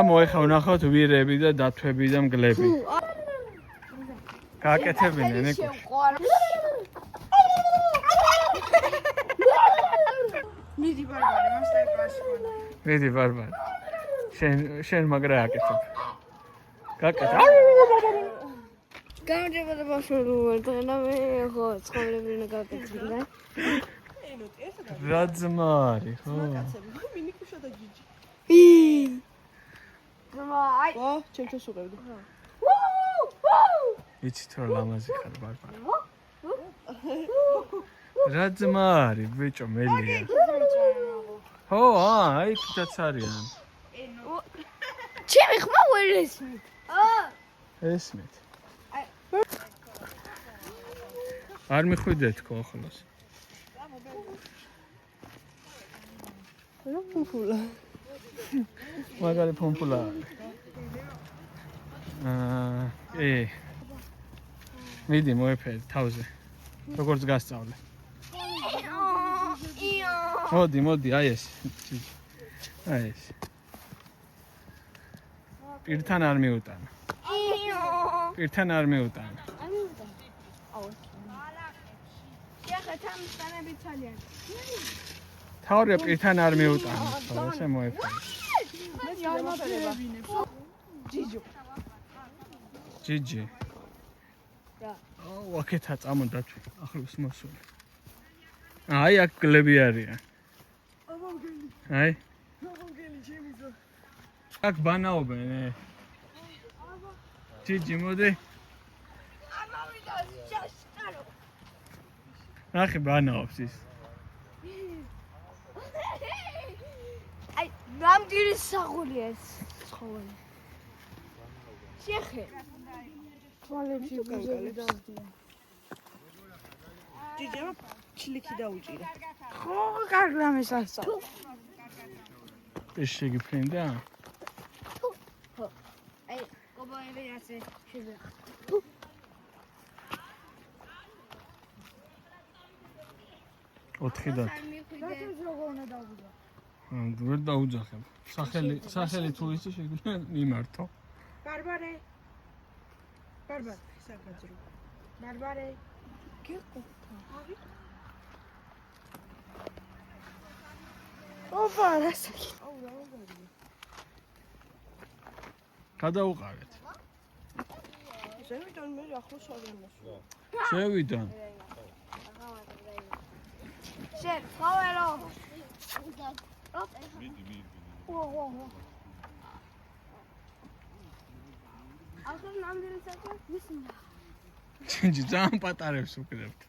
მოეხა ვნახავთ ვირები და დათვები და მგლები. გააკეთებინე ნიკო. მიდი ბარბარე, მასტერ კლასში ვარ. მიდი ბარბარე. შენ მაგრა აკეთებ. გააკეთე. გამარჯობა ბავშვებო, დღენა მე ხო ცხოვრები უნდა გავაკეთებინა. რა ძმარი, ხო? მინიკუშა და ჯიჯი. აი, ვა, ჩემთვის უყევდი. იცი თუ ლამაზი ხარ ბარბარე. რა ძმარი, ბიჭო მელია. ხო, აი კიდაც არიან. ჩემი ხმა ვერ ესმით. ესმით. არ მიხვიდე თქო ახალას. რა ფუფულა. მაგარი ფუმფულა. მიდი მოეფერ თავზე. როგორც გასწავლე. მოდი, აი ეს. აი ეს. პირთან არ მიუტანა. პირთან არ მიუტანა. თავრია პირთან არ მიუტანა, ხო, ესე მოეფერ. ჯიჯი. აუ, აქეთა წამონდა თუ ახლოს მოსული. აი, აქ გლები არიან. აი. აქ ბანაობენ. ჯიჯი, მოდი. ნახე ბანაობს ის. აი, ნამდვილი საღოლია ეს ცხოველი. შეხე. თვალებში გუზები დავდია. ჯიჯი, აბა ჩილიქი დაუჭირე. ხო, კარგი რამეს ასწავლ. ეს შეგიფრინდა? აი, კობოები ასე შეძახ. ოთხი და. დაწეს როგორ უნდა დავუძახო? ვერ დაუძახებ. სახელი თუ ისი შეგვიძლია მიმართო. ბარბარე. ბარბარე, საკაძრო. ბარბარე. გიყუთა. ოპა, რა საკი. აუ, რა ვაგარია. გადაუყარეთ. ზევიდან მე ახლოს აღემოსო. შევიდან. შენ, ცხოველო. მიდი. ო. ახლა ნამდვილი საკითხი ვისნა. ჯიჯი ძალიან პატარებს უკრებთ.